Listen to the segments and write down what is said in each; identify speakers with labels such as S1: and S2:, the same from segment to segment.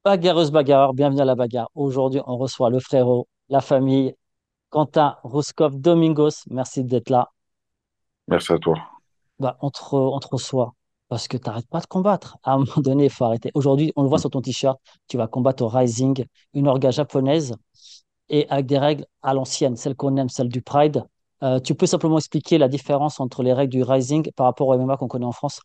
S1: Bagarreuse, bagarreur, bienvenue à la bagarre. Aujourd'hui, on reçoit le frérot, la famille, Quentin Rouskov Domingos. Merci d'être là.
S2: Merci à toi.
S1: Bah, on te reçoit parce que tu n'arrêtes pas de combattre. À un moment donné, il faut arrêter. Aujourd'hui, on le voit sur ton t-shirt, tu vas combattre au Rising, une orga japonaise et avec des règles à l'ancienne, celles qu'on aime, celles du Pride. Tu peux simplement expliquer la différence entre les règles du Rising par rapport au MMA qu'on connaît en France?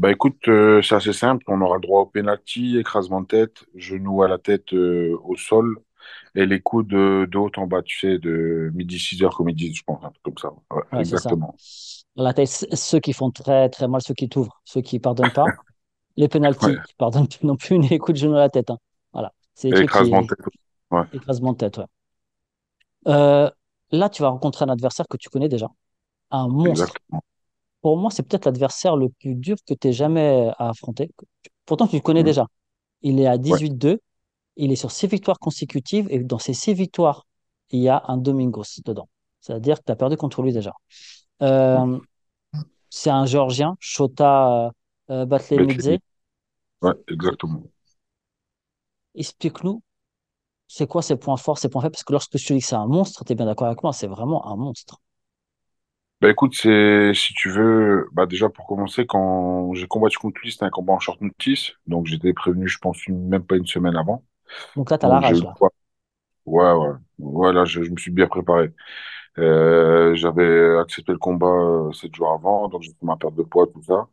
S2: Écoute, c'est assez simple. On aura droit au penalty, écrasement de tête, genou à la tête au sol et les coups de haut en bas, tu sais, de midi 6 heures comme ils disent, je pense, un truc comme ça. Ouais,
S1: Ouais, c'est ça.
S2: exactement.
S1: La tête, ceux qui font très très mal, ceux qui t'ouvrent, ceux qui pardonnent pas. Les
S2: Ouais.
S1: pénaltys, qui pardonnent plus non plus, ni les coups de genou à la tête, hein. Voilà, c'est des
S2: Et
S1: trucs
S2: écrasement de
S1: qui
S2: tête. Ouais,
S1: écrasement de tête, ouais. Euh, Là, tu vas rencontrer un adversaire que tu connais déjà, un monstre.
S2: exactement.
S1: Pour moi, c'est peut-être l'adversaire le plus dur que tu aies jamais à affronter. Pourtant, tu le connais
S2: Mm.
S1: déjà. Il est à
S2: Ouais.
S1: 18-2, il est sur 6 victoires consécutives, et dans ces 6 victoires, il y a un Domingos dedans. C'est-à-dire que tu as perdu contre lui déjà.
S2: Mm.
S1: Euh, c'est un Géorgien, Shota Batlemidze.
S2: Bethléem. Ouais, exactement.
S1: Explique-nous, c'est quoi ses points forts, ses points faibles? Parce que lorsque je te dis que c'est un monstre, tu es bien d'accord avec moi, c'est vraiment un monstre.
S2: Bah écoute, c'est si tu veux, bah déjà pour commencer, quand j'ai combattu contre lui, c'était un combat en short notice, donc j'étais prévenu, je pense, même pas une semaine avant.
S1: Donc là, tu as la
S2: Donc j'ai eu
S1: rage,
S2: le
S1: là.
S2: droit. Ouais, ouais. Voilà, je me suis bien préparé. J'avais accepté le combat 7 jours avant, donc j'ai fait ma perte de poids, tout ça.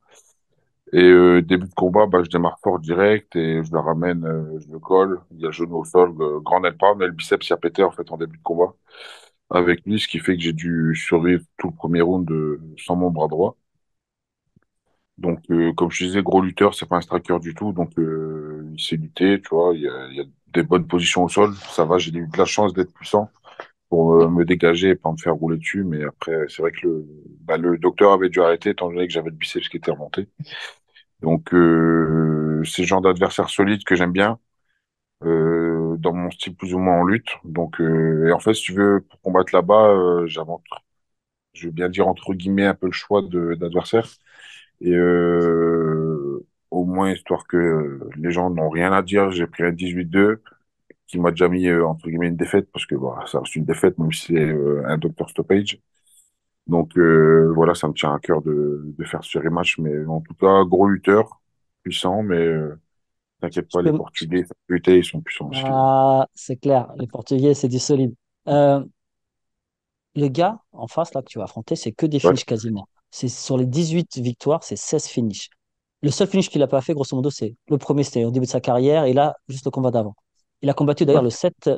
S2: Et début de combat, bah, je démarre fort direct et je le ramène, je le colle. Il y a le genou au sol, grand aile pas, mais le biceps il a pété en fait en début de combat avec lui, ce qui fait que j'ai dû survivre tout le premier round sans mon bras droit. Donc, comme je disais, gros lutteur, c'est pas un striker du tout, donc il sait lutter, tu vois. Il y a des bonnes positions au sol, ça va. J'ai eu de la chance d'être puissant pour me dégager et pas me faire rouler dessus. Mais après, c'est vrai que le docteur avait dû arrêter étant donné que j'avais le biceps qui était remonté. Donc, c'est le genre d'adversaire solide que j'aime bien, dans mon style plus ou moins en lutte. Donc, et en fait, si tu veux, pour combattre là-bas, je veux bien dire entre guillemets un peu le choix d'adversaire. Et au moins, histoire que les gens n'ont rien à dire, j'ai pris un 18-2 qui m'a déjà mis, entre guillemets, une défaite, parce que bah, ça reste une défaite, même si c'est un docteur stoppage. Donc voilà, ça me tient à cœur de faire ce rematch. Mais en tout cas, gros lutteur, puissant, mais t'inquiète
S1: Je
S2: pas, les
S1: peux...
S2: Portugais, ils sont puissants aussi.
S1: Ah, c'est clair, les Portugais, c'est du solide. Euh, le gars en face, là, que tu vas affronter, c'est que des
S2: Ouais,
S1: finishes quasiment. C'est sur les 18 victoires, c'est 16 finishes. Le seul finish qu'il n'a pas fait, grosso modo, c'est le premier, c'était au début de sa carrière, et là, juste le combat d'avant. Il a combattu d'ailleurs
S2: ouais.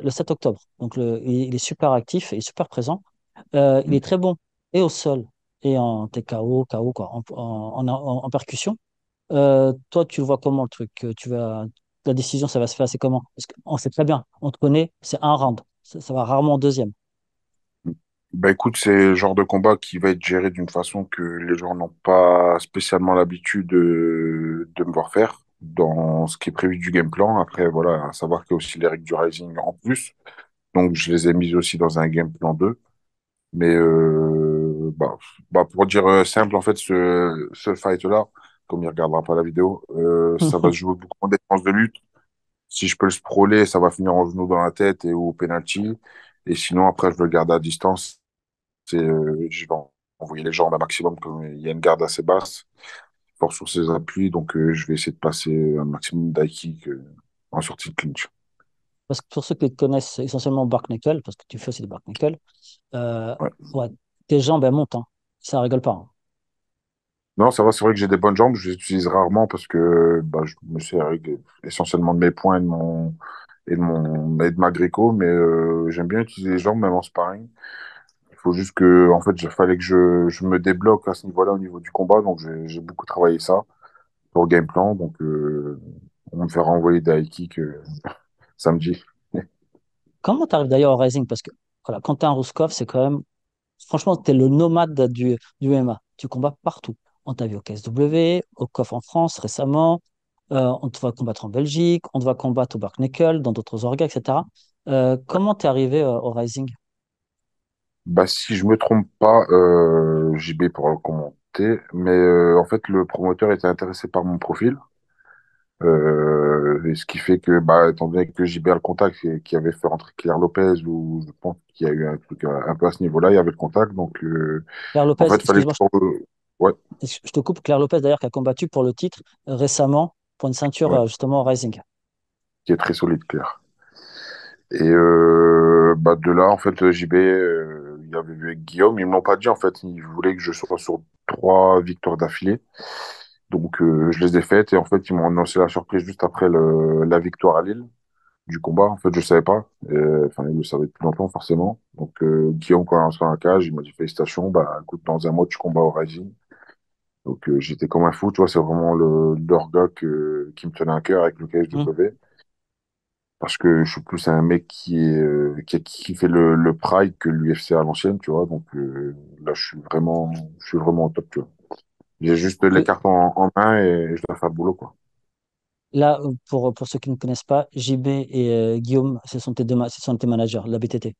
S1: le 7 octobre. Donc, il est super actif et super présent. Il est très bon et au sol et en TKO, KO, quoi, en percussion. Toi, tu le vois comment le truc? La décision, ça va se faire, c'est comment? Parce qu'on sait très bien, on te connaît, c'est un round. Ça va rarement en deuxième.
S2: Bah écoute, c'est le genre de combat qui va être géré d'une façon que les gens n'ont pas spécialement l'habitude de me voir faire dans ce qui est prévu du game plan. Après, voilà, à savoir qu'il y a aussi les règles du Rising en plus. Donc, je les ai mises aussi dans un game plan 2. Mais pour dire simple, en fait, ce fight-là, comme il regardera pas la vidéo, ça va se jouer beaucoup en défense de lutte. Si je peux le sprawler, ça va finir en genou dans la tête et au penalty. Et sinon, après, je veux le garder à distance. Je vais envoyer les jambes un maximum, comme il y a une garde assez basse, fort sur ses appuis. Donc, je vais essayer de passer un maximum d'high kick en sortie de clinch.
S1: Parce que pour ceux qui te connaissent essentiellement Bark Knuckle, parce que tu fais aussi du Bark Knuckle, euh,
S2: Ouais.
S1: ouais, tes jambes, elles montent, hein. Ça rigole pas, hein.
S2: Non, ça va, c'est vrai que j'ai des bonnes jambes. Je les utilise rarement parce que bah, je me sers essentiellement de mes poings et de ma gréco, mais j'aime bien utiliser les jambes, même en sparring. Il faut juste que, en fait, il fallait que je me débloque à ce niveau-là, au niveau du combat. Donc, j'ai beaucoup travaillé ça pour le game plan. Donc, on va me faire renvoyer des high kicks samedi.
S1: Comment tu arrives d'ailleurs au Rising? Parce que voilà, quand tu un Rouskov, c'est quand même. Franchement, tu es le nomade du MMA. Tu combats partout. On t'a vu au KSW, au KOF en France récemment. On te va combattre en Belgique. On te va combattre au Bark Knuckle, dans d'autres orgas, etc. Comment t'es arrivé au Rising?
S2: Bah, si je me trompe pas, JB pourra le commenter, mais en fait, le promoteur était intéressé par mon profil. Et ce qui fait que, bah, étant donné que JB a le contact et qui avait fait rentrer Claire Lopez, ou je pense qu'il y a eu un truc un peu à ce niveau-là, il y avait le contact. Donc,
S1: Claire
S2: en
S1: Lopez,
S2: fait, il fallait
S1: excuse-moi,
S2: toujours ouais,
S1: je te coupe. Claire Lopez, d'ailleurs, qui a combattu pour le titre récemment pour une ceinture,
S2: ouais,
S1: justement, au Rising.
S2: qui est très solide, Claire. Et bah, de là, en fait, JB, il avait vu avec Guillaume, ils me l'ont pas dit, en fait, ils voulaient que je sois sur 3 victoires d'affilée. Donc, je les ai faites et en fait, ils m'ont annoncé la surprise juste après la victoire à Lille du combat. En fait, je savais pas. Enfin, il le savait depuis longtemps, forcément. Donc, Guillaume, quand il est rentré dans la cage, il m'a dit félicitations. Bah, écoute, dans un mois, tu combats au Rising. Donc, j'étais comme un fou, tu vois. C'est vraiment l'orga qui me tenait à cœur avec le
S1: Hmm.
S2: KSW. Parce que je suis plus un mec qui fait le Pride que l'UFC à l'ancienne, tu vois. Donc, là, je suis vraiment au top, tu vois. J'ai juste
S1: Donc
S2: les cartes en main et je dois faire le boulot, quoi.
S1: là, pour ceux qui ne connaissent pas, JB et Guillaume, ce sont tes managers, la BTT.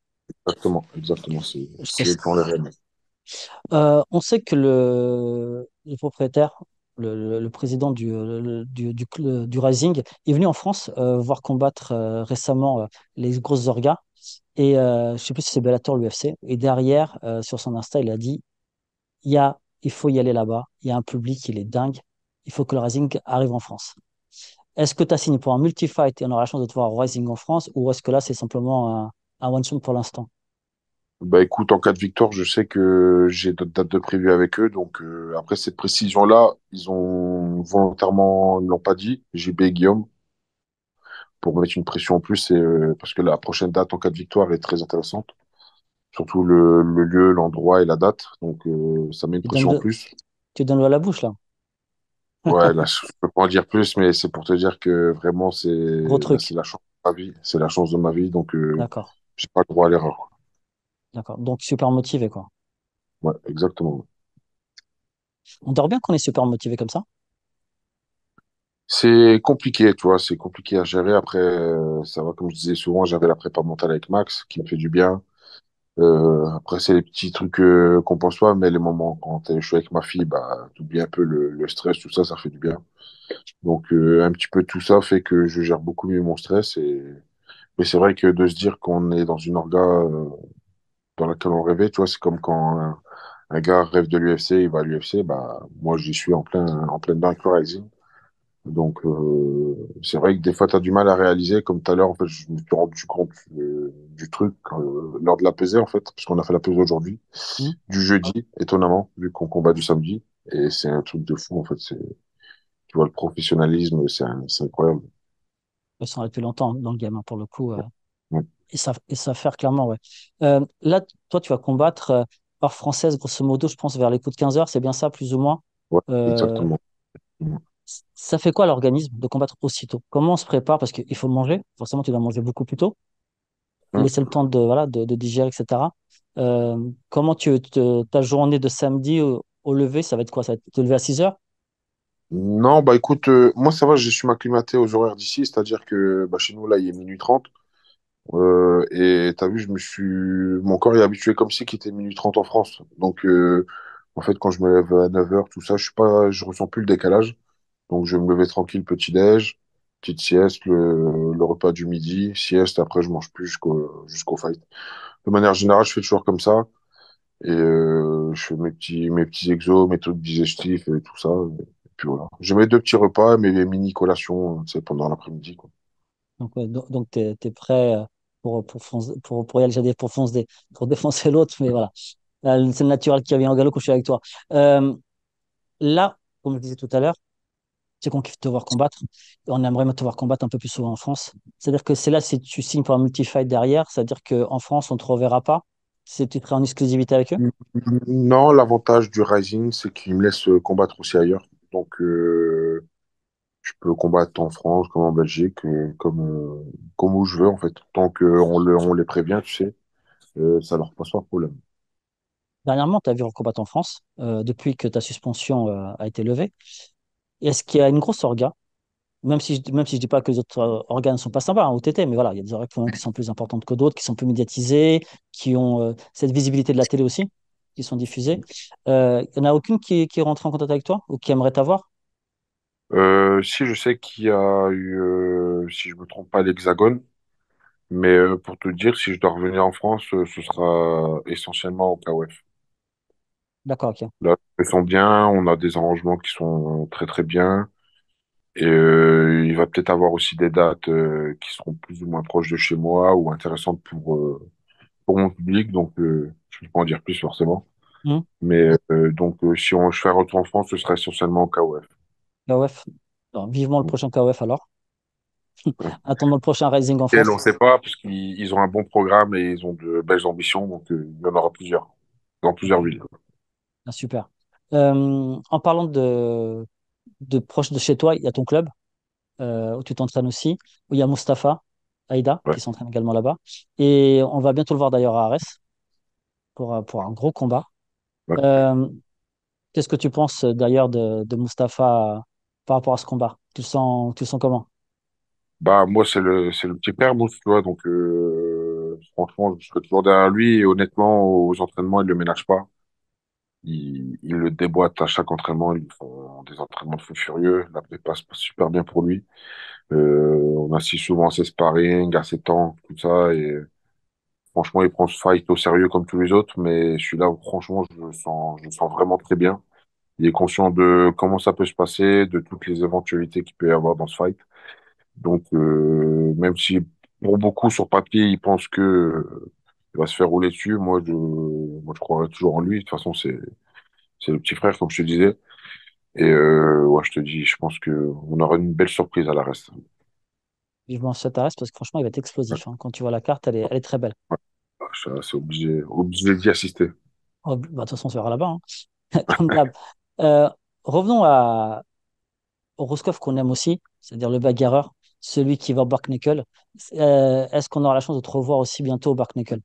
S2: Exactement, exactement. C'est
S1: Je
S2: c'est eux
S1: précise.
S2: qui font les règles.
S1: On sait que le propriétaire, le président du Rising, est venu en France voir combattre récemment les grosses orgas. Et je sais plus si c'est Bellator ou l'UFC. Et derrière, sur son Insta, il a dit, il faut y aller là-bas. Il y a un public, il est dingue. Il faut que le Rising arrive en France. Est-ce que tu as signé pour un multi-fight et on aura la chance de te voir au Rising en France, ou est-ce que là, c'est simplement un one-shot pour l'instant?
S2: Bah écoute, en cas de victoire, je sais que j'ai d'autres dates de prévues avec eux. Donc après cette précision-là, ils ont volontairement, ils l'ont pas dit, JB et Guillaume, pour mettre une pression en plus, parce que la prochaine date en cas de victoire est très intéressante. Surtout le lieu, l'endroit et la date. Donc ça met une
S1: Tu donnes,
S2: pression en plus.
S1: tu donnes l'eau à la bouche, là.
S2: Ouais, là, je peux pas en dire plus, mais c'est pour te dire que vraiment,
S1: Gros
S2: bah,
S1: truc.
S2: c'est la chance de ma vie. C'est la chance de ma vie, donc
S1: D'accord.
S2: j'ai pas le droit à l'erreur.
S1: D'accord. Donc, super motivé, quoi.
S2: Ouais, exactement.
S1: On dort bien qu'on est super motivé comme ça.
S2: C'est compliqué, tu vois, c'est compliqué à gérer. Après, ça va, comme je disais souvent, j'avais la prépa mentale avec Max, qui me fait du bien. Après, c'est les petits trucs qu'on pense pas, mais les moments quand je suis avec ma fille, bah, t'oublies un peu le stress, tout ça, ça fait du bien. Donc, un petit peu tout ça fait que je gère beaucoup mieux mon stress. Mais c'est vrai que de se dire qu'on est dans une orga dans laquelle on rêvait, tu vois, c'est comme quand un gars rêve de l'UFC, il va à l'UFC, bah, moi, j'y suis en plein dedans avec le Rising. Donc, c'est vrai que des fois, tu as du mal à réaliser. Comme tout à l'heure, en fait, je me suis rendu compte du truc lors de la pesée, en fait, parce qu'on a fait la pesée aujourd'hui,
S1: Hmm.
S2: du jeudi, étonnamment, vu qu'on combat du samedi. Et c'est un truc de fou, en fait. Tu vois, le professionnalisme, c'est incroyable.
S1: Ils sont là depuis longtemps dans le game, hein, pour le coup.
S2: Ouais,
S1: Et ça faire clairement, ouais. Là, toi, tu vas combattre hors française, grosso modo, je pense, vers les coups de 15 heures. C'est bien ça, plus ou moins.
S2: ouais,
S1: Euh,
S2: exactement.
S1: Ça fait quoi l'organisme de combattre aussitôt? Comment on se prépare? Parce qu'il faut manger. Forcément, tu dois manger beaucoup plus tôt.
S2: Mm.
S1: Laisser le temps de, voilà, de digérer, etc. Comment ta journée de samedi au lever, ça va être quoi? Ça va être te lever à 6 heures?
S2: Non, bah écoute, moi ça va, je suis m'acclimater aux horaires d'ici, c'est-à-dire que bah, chez nous là il est minuit 30. Et t'as vu, mon corps est habitué comme si qu'il était minuit 30 en France. Donc en fait quand je me lève à 9 heures, tout ça, je ressens plus le décalage. Donc je vais me lever tranquille, petit-déj, petite sieste, le repas du midi, sieste, après je mange plus jusqu'au fight. De manière générale, je fais toujours comme ça. Et je fais mes petits exos, mes trucs digestifs et tout ça. Et puis voilà. J'ai mes 2 petits repas, mes mini collations, tu sais, pendant l'après-midi, quoi.
S1: Donc, ouais, donc t'es prêt pour y aller, j'allais dire pour défoncer l'autre, mais voilà. C'est le naturel qui revient en galop quand je suis avec toi. Euh, Là, comme je disais tout à l'heure, c'est qu'on kiffe te voir combattre. Et on aimerait te voir combattre un peu plus souvent en France. C'est-à-dire que c'est là, si tu signes pour un multi-fight derrière, c'est-à-dire qu'en France, on ne te reverra pas. Si tu seras en exclusivité avec eux.
S2: Non, l'avantage du Rising, c'est qu'il me laisse combattre aussi ailleurs. Donc, je peux combattre en France, comme en Belgique, comme où je veux, en fait. Tant qu'on les prévient, tu sais, ça leur pose pas de problème.
S1: Dernièrement, tu as vu un combattre en France, depuis que ta suspension a été levée. Est-ce qu'il y a une grosse orga? Même si je dis pas que les autres organes ne sont pas sympas, hein, au TT, mais voilà, il y a des organes quand même qui sont plus importantes que d'autres, qui sont plus médiatisées, qui ont cette visibilité de la télé aussi, qui sont diffusées. Il n'y en a aucune qui est rentrée en contact avec toi ou qui aimerait t'avoir?
S2: Si je sais qu'il y a eu, si je me trompe pas, l'Hexagone, mais pour te dire, si je dois revenir en France, ce sera essentiellement au KOF.
S1: D'accord, ok.
S2: Là, ils sont bien, on a des arrangements qui sont très très bien, et il va peut-être avoir aussi des dates qui seront plus ou moins proches de chez moi ou intéressantes pour mon public, donc je ne peux pas en dire plus forcément.
S1: Hmm.
S2: Mais si je fais un retour en France, ce sera essentiellement au KOF.
S1: KOF. Non, vivement le prochain KOF alors. Attendons le prochain Rising en
S2: Et on ne
S1: France.
S2: sait pas, parce qu'ils ont un bon programme et ils ont de belles ambitions, donc il y en aura plusieurs, dans
S1: Ok.
S2: plusieurs villes.
S1: Ah, super. En parlant de proche de chez toi, il y a ton club où tu t'entraînes aussi, où il y a Mustapha Aïda
S2: Ouais,
S1: qui s'entraîne également là-bas. Et on va bientôt le voir d'ailleurs à Arès pour un gros combat.
S2: ouais.
S1: Euh, Qu'est-ce que tu penses d'ailleurs de Mustapha par rapport à ce combat? Tu le sens comment?
S2: Bah, moi, c'est le petit père, Mousse, tu vois, donc franchement, je serai toujours derrière lui et honnêtement, aux entraînements, il le ménage pas. Il le déboîte à chaque entraînement, ils font des entraînements de fou furieux, la prépa se passe super bien pour lui. On assiste souvent à ses sparring, à ses temps, tout ça, et franchement, il prend ce fight au sérieux comme tous les autres, mais celui-là, franchement, je le sens vraiment très bien. Il est conscient de comment ça peut se passer, de toutes les éventualités qu'il peut y avoir dans ce fight. Donc, même si pour beaucoup sur papier, ils pensent que il va se faire rouler dessus, moi, je croirais toujours en lui. De toute façon, c'est le petit frère, comme je te disais. Et ouais, je te dis, je pense que on aura une belle surprise à la reste.
S1: Vivement cet Arès parce que franchement, il va être
S2: Ouais,
S1: explosif, hein. Quand tu vois la carte, elle est très belle.
S2: ouais, c'est obligé d'y assister.
S1: Oh, bah, de toute façon, on se verra là-bas, hein, comme d'hab. Euh, Revenons au Roscoff qu'on aime aussi, c'est-à-dire le bagarreur, celui qui va au Barknuckle. Est-ce qu'on aura la chance de te revoir aussi bientôt au Barknuckle?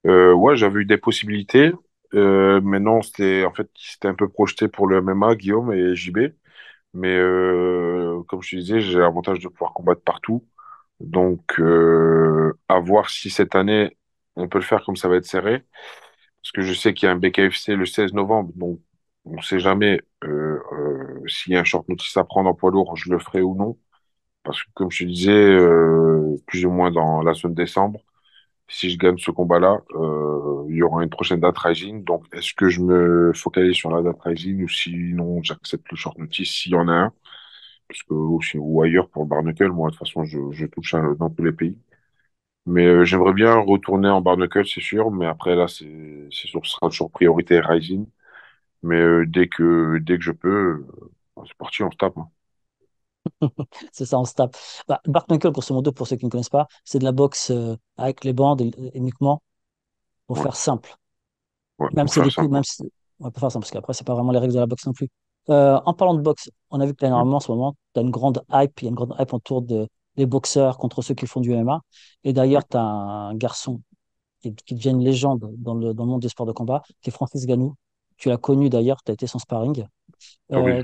S2: Ouais, j'avais eu des possibilités, mais non, c'était un peu projeté pour le MMA, Guillaume et JB. Mais comme je te disais, j'ai l'avantage de pouvoir combattre partout. Donc, à voir si cette année, on peut le faire comme ça va être serré. Parce que je sais qu'il y a un BKFC le 16 novembre. Donc, on ne sait jamais s'il y a un short notice à prendre en poids lourd, je le ferai ou non. Parce que, comme je te disais, plus ou moins dans la zone décembre, si je gagne ce combat-là, il y aura une prochaine date Rising. Donc, est-ce que je me focalise sur la date Rising ou sinon j'accepte le short notice s'il y en a un? Parce que, ou ailleurs pour le Barnacle, moi, de toute façon, je touche dans tous les pays. Mais j'aimerais bien retourner en Barnacle, c'est sûr. Mais après, là, c'est sûr que ce sera toujours priorité Rising. Mais dès que je peux, c'est parti, on se tape, hein.
S1: C'est ça, on se tape. Bah, Barknuckle, grosso modo, pour ceux qui ne connaissent pas, c'est de la boxe avec les bandes uniquement, pour
S2: Ouais,
S1: faire simple.
S2: ouais,
S1: Même
S2: pour
S1: si
S2: faire
S1: les coups,
S2: simple.
S1: même si... On va pas faire simple, parce qu'après, c'est pas vraiment les règles de la boxe non plus. En parlant de boxe, on a vu que là,
S2: Mm.
S1: normalement, en ce moment, tu as une grande hype, il y a une grande hype autour des boxeurs contre ceux qui font du MMA. Et
S2: Ouais.
S1: d'ailleurs, tu as un garçon qui devient une légende dans le monde des sports de combat, qui est Francis Ngannou. Tu l'as connu d'ailleurs, tu as été son sparring.
S2: Factory,
S1: Euh,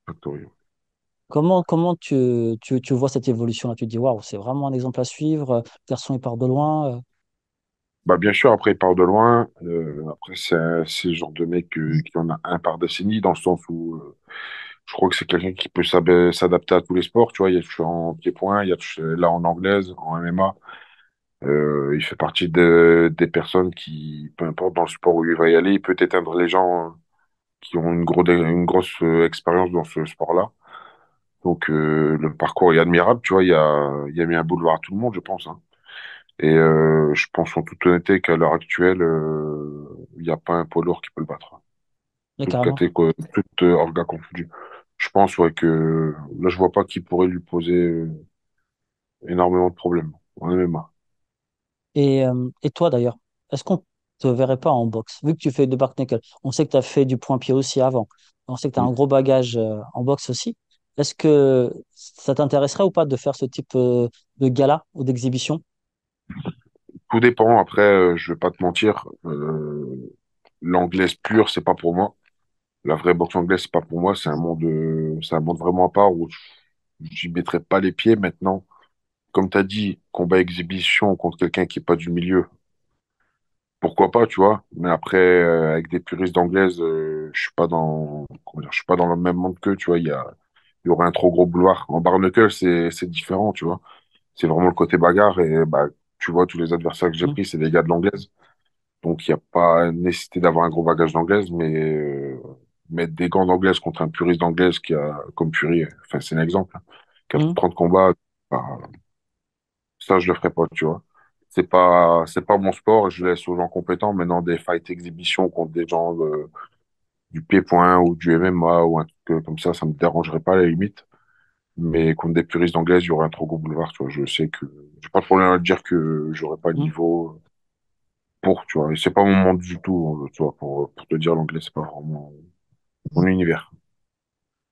S2: Factory.
S1: comment tu vois cette évolution-là? Tu te dis, waouh, c'est vraiment un exemple à suivre. Le garçon, il part de loin.
S2: Bah, bien sûr, après, il part de loin. Après, c'est le genre de mec qui en a un par décennie, dans le sens où je crois que c'est quelqu'un qui peut s'adapter à tous les sports. Tu vois, il y a touché en pied-point, il y a touché là en anglaise, en MMA. Il fait partie des personnes qui, peu importe dans le sport où il va y aller, il peut éteindre les gens qui ont une grosse expérience dans ce sport-là. Donc, le parcours est admirable. Tu vois, il a mis un boulevard à tout le monde, je pense, hein. Et je pense en toute honnêteté qu'à l'heure actuelle, il n'y a pas un poids lourd qui peut le battre.
S1: Mais
S2: Toute
S1: carrément.
S2: catégorie, toute orga confondue. Je pense ouais, que là, je vois pas qui pourrait lui poser énormément de problèmes en MMA.
S1: Et toi d'ailleurs, est-ce qu'on te verrait pas en boxe? Vu que tu fais de Bark-Knuckle, on sait que tu as fait du point-pied aussi avant. On sait que tu as
S2: Mm.
S1: un gros bagage en boxe aussi. Est-ce que ça t'intéresserait ou pas de faire ce type de gala ou d'exhibition?
S2: Tout dépend. Après, je vais pas te mentir, l'anglaise pure, c'est pas pour moi. La vraie boxe anglaise, c'est pas pour moi. C'est un monde vraiment à part où j'y mettrai pas les pieds maintenant. Comme tu as dit, combat exhibition contre quelqu'un qui est pas du milieu, pourquoi pas, tu vois. Mais après, avec des puristes d'anglaise, je suis pas dans, comment dire, je suis pas dans le même monde qu'eux, tu vois. il y aurait un trop gros boulevard. En bare knuckle, c'est différent, tu vois. C'est vraiment le côté bagarre et bah, tu vois, tous les adversaires que j'ai
S1: Hmm,
S2: pris, c'est des gars de l'anglaise. Donc, il n'y a pas nécessité d'avoir un gros bagage d'anglaise, mais mettre des gants d'anglaise contre un puriste d'anglaise qui a, comme Fury, enfin, c'est un exemple, hein, qui a plus
S1: hmm.
S2: de 30 combats, bah, ça, je le ferai pas, tu vois. C'est pas mon sport, je laisse aux gens compétents. Maintenant, des fight exhibitions contre des gens du pied-point ou du MMA ou un truc comme ça me dérangerait pas à la limite. Mais contre des puristes anglaises, il y aurait un trop gros boulevard, tu vois. Je sais que j'ai pas de problème à dire que j'aurais pas le
S1: Hmm.
S2: niveau pour, tu vois. Et c'est pas mon monde du tout, tu vois. Pour te dire, l'anglais, c'est pas vraiment mon univers.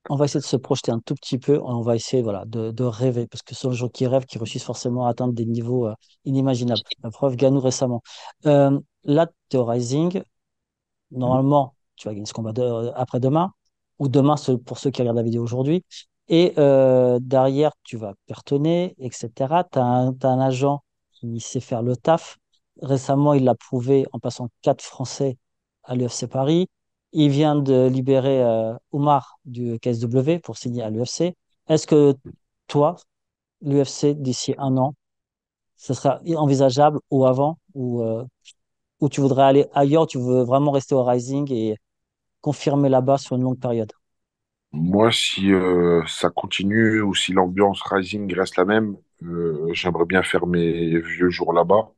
S1: On va essayer de se projeter un tout petit peu. On va essayer voilà, de rêver, parce que ce sont les gens qui rêvent qui réussissent forcément à atteindre des niveaux inimaginables. La preuve, Ganou récemment. Là, tu es au Rising. Normalement, tu vas gagner ce combat après-demain, ou demain pour ceux qui regardent la vidéo aujourd'hui. Et derrière, tu vas cartonner, etc. T'as un agent qui sait faire le taf. Récemment, il l'a prouvé en passant 4 Français à l'UFC Paris. Il vient de libérer Oumar du KSW pour signer à l'UFC. Est-ce que toi, l'UFC, d'ici un an, ce sera envisageable ou avant, ou tu voudrais aller ailleurs, tu veux vraiment rester au Rising et confirmer là-bas sur une longue période?
S2: Moi, si ça continue ou si l'ambiance Rising reste la même, j'aimerais bien faire mes vieux jours là-bas.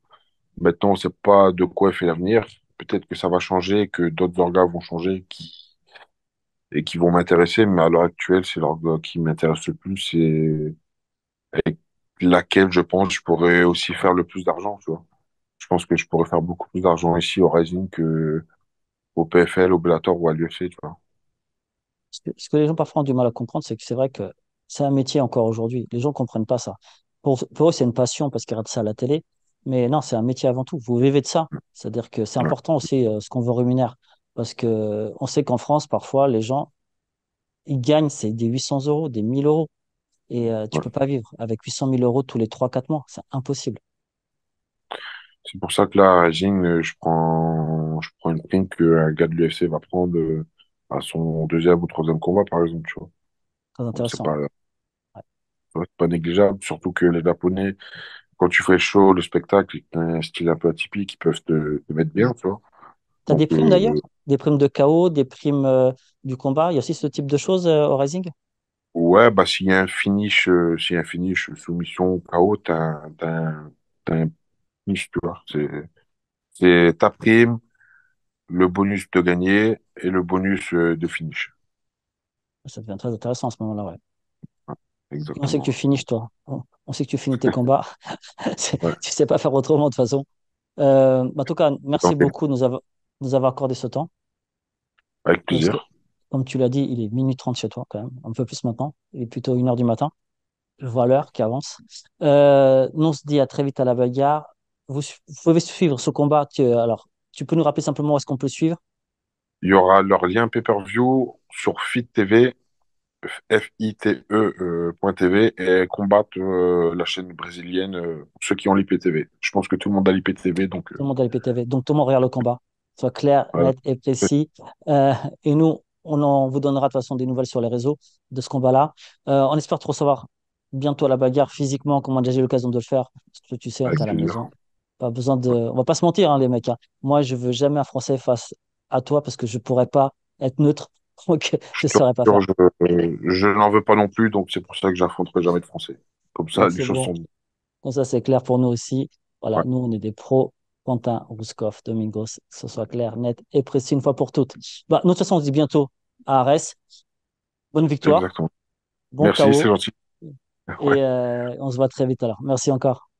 S2: Maintenant, on sait pas de quoi fait l'avenir. Peut-être que ça va changer, que d'autres orgas vont changer et qui vont m'intéresser, mais à l'heure actuelle, c'est l'orga qui m'intéresse le plus et avec laquelle je pense je pourrais aussi faire le plus d'argent, tu vois. Je pense que je pourrais faire beaucoup plus d'argent ici au Rising que au PFL, au Bellator ou à l'UFC, tu vois.
S1: Ce que les gens parfois ont du mal à comprendre, c'est que c'est vrai que c'est un métier encore aujourd'hui. Les gens ne comprennent pas ça. Pour eux, c'est une passion parce qu'ils regardent ça à la télé. Mais non, c'est un métier avant tout. Vous vivez de ça. C'est-à-dire que c'est
S2: Ouais,
S1: important aussi ce qu'on vous rémunère. Parce que on sait qu'en France, parfois, les gens, ils gagnent, c'est des 800 euros, des 1000 euros. Et tu
S2: ouais.
S1: peux pas vivre avec 800 000 euros tous les 3 4 mois. C'est impossible.
S2: C'est pour ça que là, à Rising, je prends une prime qu'un gars de l'UFC va prendre à son deuxième ou troisième combat, par exemple, tu vois.
S1: Très
S2: Donc,
S1: intéressant. Ouais.
S2: c'est pas négligeable, surtout que les Japonais, quand tu fais le show, le spectacle, et que t'as un style un peu atypique, ils peuvent te mettre bien, tu vois.
S1: Tu as des
S2: Donc,
S1: primes d'ailleurs? Des primes de KO, des primes du combat. Il y a aussi ce type de choses au Rising?
S2: ouais, bah, s'il y a un finish soumission KO, t'as un finish, tu vois. C'est ta prime, le bonus de gagner et le bonus de finish.
S1: Ça devient très intéressant à ce moment-là, ouais.
S2: Ouais,
S1: On sait que tu
S2: exactement.
S1: finishes, toi. On sait que tu finis tes combats.
S2: Ouais,
S1: Tu sais pas faire autrement, de toute façon. En tout cas, merci
S2: ok.
S1: beaucoup de nous avoir accordé ce temps.
S2: Avec
S1: Parce que,
S2: plaisir.
S1: comme tu l'as dit, il est minuit 30 chez toi, quand même. Un peu plus maintenant. Il est plutôt 1 heure du matin. Je vois l'heure qui avance. Nous, on se dit à très vite à la bagarre. Vous pouvez suivre ce combat. Alors, tu peux nous rappeler simplement où est-ce qu'on peut suivre?
S2: Il y aura leur lien pay-per-view sur FIT TV, point TV, et combattre la chaîne brésilienne, ceux qui ont l'IPTV. Je pense que tout le monde a l'IPTV, donc
S1: Tout le monde a l'IPTV. Donc, tout le monde regarde le combat. Soit clair,
S2: voilà.
S1: net et précis. Euh, et nous, on vous donnera de toute façon des nouvelles sur les réseaux de ce combat-là. On espère te recevoir bientôt à la bagarre physiquement, comme on a déjà eu l'occasion de le faire. Parce que tu sais, t'es
S2: Avec
S1: à la
S2: plaisir.
S1: maison. Pas besoin de. On va pas se mentir, hein, les mecs, hein. Moi, je veux jamais un Français face à toi parce que je pourrais pas être neutre. Donc,
S2: Je
S1: je
S2: te
S1: saurais pas
S2: rassure,
S1: faire.
S2: je n'en veux pas non plus, donc c'est pour ça que j'affronterai jamais de Français. Comme ça,
S1: Donc,
S2: les
S1: c'est
S2: choses
S1: bon.
S2: sont...
S1: Comme ça, c'est clair pour nous aussi. Voilà,
S2: Ouais,
S1: nous, on est des pros. Quentin, Rouskov, Domingos, que ce soit clair, net et précis une fois pour toutes. Bah, nous, de toute façon, on se dit bientôt à Arès. Bonne victoire,
S2: exactement.
S1: bon
S2: Merci, c'est
S1: KO
S2: gentil.
S1: et
S2: Ouais,
S1: on se voit très vite alors. Merci encore.